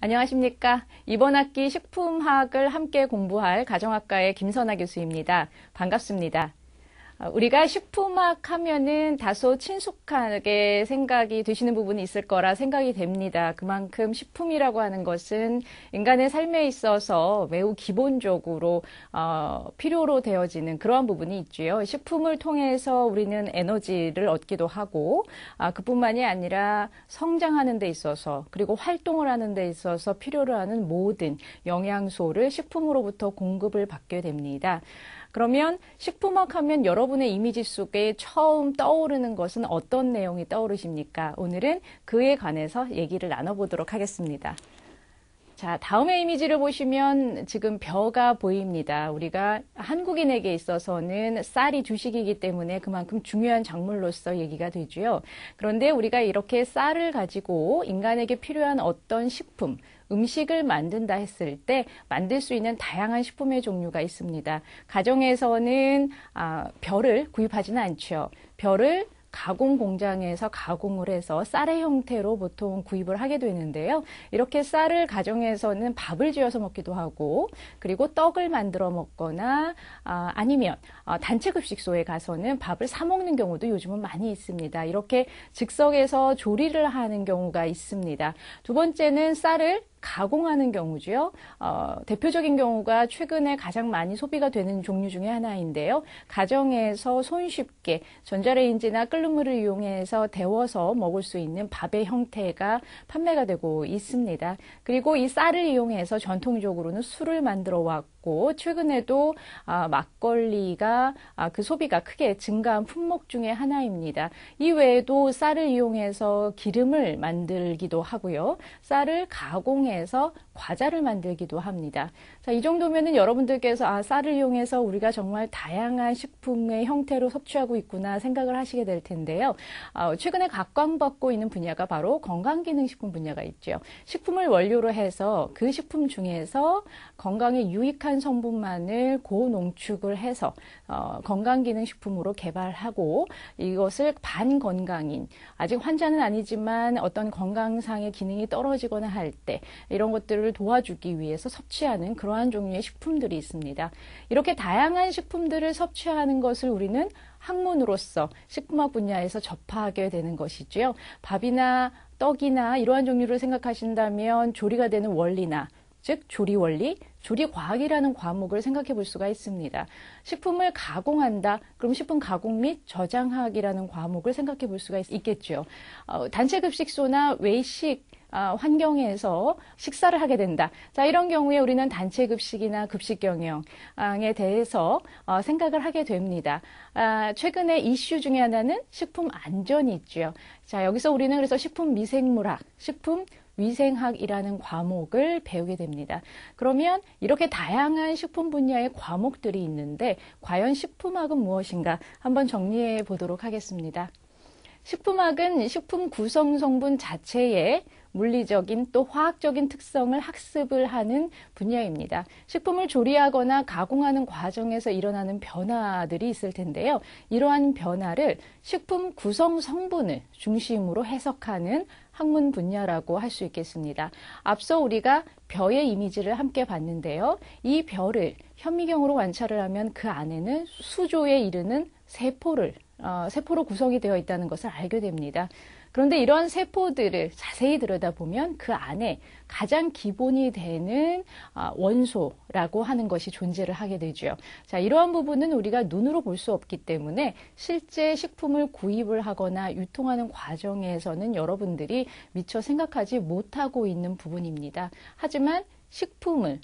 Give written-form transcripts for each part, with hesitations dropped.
안녕하십니까. 이번 학기 식품학을 함께 공부할 가정학과의 김선아 교수입니다. 반갑습니다. 우리가 식품학 하면은 다소 친숙하게 생각이 되시는 부분이 있을 거라 생각이 됩니다. 그만큼 식품이라고 하는 것은 인간의 삶에 있어서 매우 기본적으로 필요로 되어지는 그러한 부분이 있지요. 식품을 통해서 우리는 에너지를 얻기도 하고 그뿐만이 아니라 성장하는 데 있어서 그리고 활동을 하는 데 있어서 필요로 하는 모든 영양소를 식품으로부터 공급을 받게 됩니다. 그러면 식품학 하면 여러분의 이미지 속에 처음 떠오르는 것은 어떤 내용이 떠오르십니까? 오늘은 그에 관해서 얘기를 나눠보도록 하겠습니다. 자, 다음의 이미지를 보시면 지금 벼가 보입니다. 우리가 한국인에게 있어서는 쌀이 주식이기 때문에 그만큼 중요한 작물로서 얘기가 되고요. 그런데 우리가 이렇게 쌀을 가지고 인간에게 필요한 어떤 식품, 음식을 만든다 했을 때 만들 수 있는 다양한 식품의 종류가 있습니다. 가정에서는 벼를 구입하지는 않죠. 벼를 가공 공장에서 가공을 해서 쌀의 형태로 보통 구입을 하게 되는데요. 이렇게 쌀을 가정에서는 밥을 지어서 먹기도 하고 그리고 떡을 만들어 먹거나 아니면 단체급식소에 가서는 밥을 사 먹는 경우도 요즘은 많이 있습니다. 이렇게 즉석에서 조리를 하는 경우가 있습니다. 두 번째는 쌀을 가공하는 경우죠. 대표적인 경우가 최근에 가장 많이 소비가 되는 종류 중에 하나인데요. 가정에서 손쉽게 전자레인지나 끓는 물을 이용해서 데워서 먹을 수 있는 밥의 형태가 판매가 되고 있습니다. 그리고 이 쌀을 이용해서 전통적으로는 술을 만들어 왔고 최근에도 막걸리가 그 소비가 크게 증가한 품목 중에 하나입니다. 이 외에도 쌀을 이용해서 기름을 만들기도 하고요. 쌀을 가공해서 과자를 만들기도 합니다. 자, 이 정도면은 여러분들께서 쌀을 이용해서 우리가 정말 다양한 식품의 형태로 섭취하고 있구나 생각을 하시게 될 텐데요. 최근에 각광받고 있는 분야가 바로 건강기능식품 분야가 있죠. 식품을 원료로 해서 그 식품 중에서 건강에 유익한 성분만을 고농축을 해서 건강기능식품으로 개발하고 이것을 반건강인, 아직 환자는 아니지만 어떤 건강상의 기능이 떨어지거나 할 때 이런 것들을 도와주기 위해서 섭취하는 그러한 종류의 식품들이 있습니다. 이렇게 다양한 식품들을 섭취하는 것을 우리는 학문으로서 식품학 분야에서 접하게 되는 것이죠. 밥이나 떡이나 이러한 종류를 생각하신다면 조리가 되는 원리나 즉 조리 원리, 조리 과학이라는 과목을 생각해 볼 수가 있습니다. 식품을 가공한다. 그럼 식품 가공 및 저장학이라는 과목을 생각해 볼 수가 있겠죠. 단체급식소나 외식 환경에서 식사를 하게 된다. 자, 이런 경우에 우리는 단체급식이나 급식경영에 대해서 생각을 하게 됩니다. 최근에 이슈 중에 하나는 식품 안전이 있죠. 자, 여기서 우리는 그래서 식품 미생물학, 식품 위생학이라는 과목을 배우게 됩니다. 그러면 이렇게 다양한 식품 분야의 과목들이 있는데 과연 식품학은 무엇인가 한번 정리해 보도록 하겠습니다. 식품학은 식품 구성 성분 자체의 물리적인 또 화학적인 특성을 학습을 하는 분야입니다. 식품을 조리하거나 가공하는 과정에서 일어나는 변화들이 있을 텐데요. 이러한 변화를 식품 구성 성분을 중심으로 해석하는 학문 분야라고 할 수 있겠습니다. 앞서 우리가 벼의 이미지를 함께 봤는데요. 이 벼를 현미경으로 관찰을 하면 그 안에는 수조에 이르는 세포로 구성이 되어 있다는 것을 알게 됩니다. 그런데 이러한 세포들을 자세히 들여다보면 그 안에 가장 기본이 되는 원소라고 하는 것이 존재를 하게 되죠. 자, 이러한 부분은 우리가 눈으로 볼 수 없기 때문에 실제 식품을 구입을 하거나 유통하는 과정에서는 여러분들이 미처 생각하지 못하고 있는 부분입니다. 하지만 식품의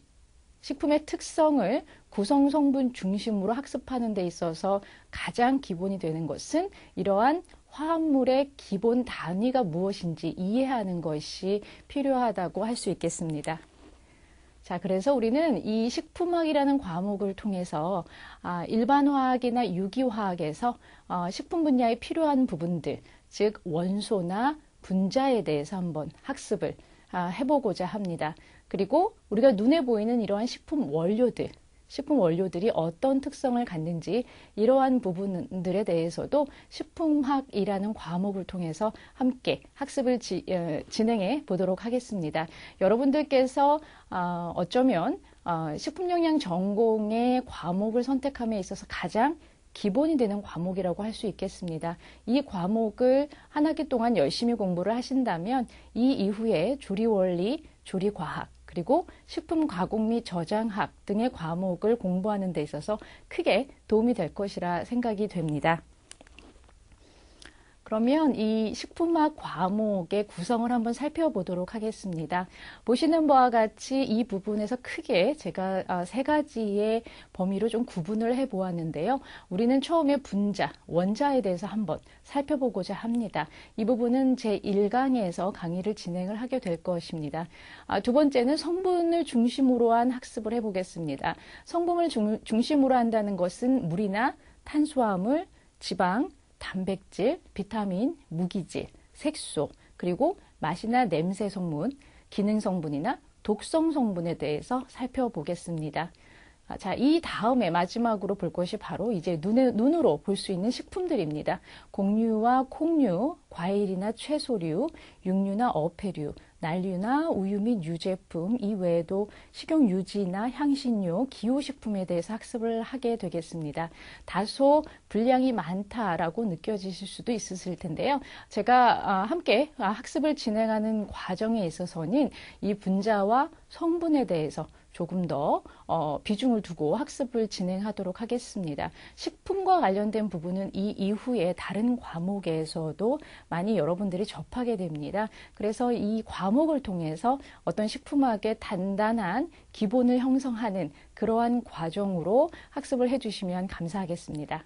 특성을 구성 성분 중심으로 학습하는 데 있어서 가장 기본이 되는 것은 이러한 화합물의 기본 단위가 무엇인지 이해하는 것이 필요하다고 할 수 있겠습니다. 자, 그래서 우리는 이 식품학이라는 과목을 통해서 일반화학이나 유기화학에서 식품 분야에 필요한 부분들, 즉 원소나 분자에 대해서 한번 학습을 해보고자 합니다. 그리고 우리가 눈에 보이는 이러한 식품 원료들, 식품 원료들이 어떤 특성을 갖는지 이러한 부분들에 대해서도 식품학이라는 과목을 통해서 함께 학습을 진행해 보도록 하겠습니다. 여러분들께서 어쩌면 식품영양 전공의 과목을 선택함에 있어서 가장 기본이 되는 과목이라고 할 수 있겠습니다. 이 과목을 한 학기 동안 열심히 공부를 하신다면 이 이후에 조리원리, 조리과학, 그리고 식품 가공 및 저장학 등의 과목을 공부하는 데 있어서 크게 도움이 될 것이라 생각이 됩니다. 그러면 이 식품학 과목의 구성을 한번 살펴보도록 하겠습니다. 보시는 바와 같이 이 부분에서 크게 제가 세 가지의 범위로 좀 구분을 해 보았는데요. 우리는 처음에 분자, 원자에 대해서 한번 살펴보고자 합니다. 이 부분은 제 1강에서 강의를 진행을 하게 될 것입니다. 두 번째는 성분을 중심으로 한 학습을 해 보겠습니다. 성분을 중심으로 한다는 것은 물이나 탄수화물, 지방, 단백질, 비타민, 무기질, 색소, 그리고 맛이나 냄새 성분, 기능 성분이나 독성 성분에 대해서 살펴보겠습니다. 자, 이 다음에 마지막으로 볼 것이 바로 이제 눈으로 볼 수 있는 식품들입니다. 곡류와 콩류, 과일이나 채소류, 육류나 어패류, 난류나 우유 및 유제품 이외에도 식용유지나 향신료, 기호식품에 대해서 학습을 하게 되겠습니다. 다소 분량이 많다라고 느껴지실 수도 있으실 텐데요. 제가 함께 학습을 진행하는 과정에 있어서는 이 분자와 성분에 대해서 조금 더 비중을 두고 학습을 진행하도록 하겠습니다. 식품과 관련된 부분은 이 이후에 다른 과목에서도 많이 여러분들이 접하게 됩니다. 그래서 이 과목을 통해서 어떤 식품학의 단단한 기본을 형성하는 그러한 과정으로 학습을 해주시면 감사하겠습니다.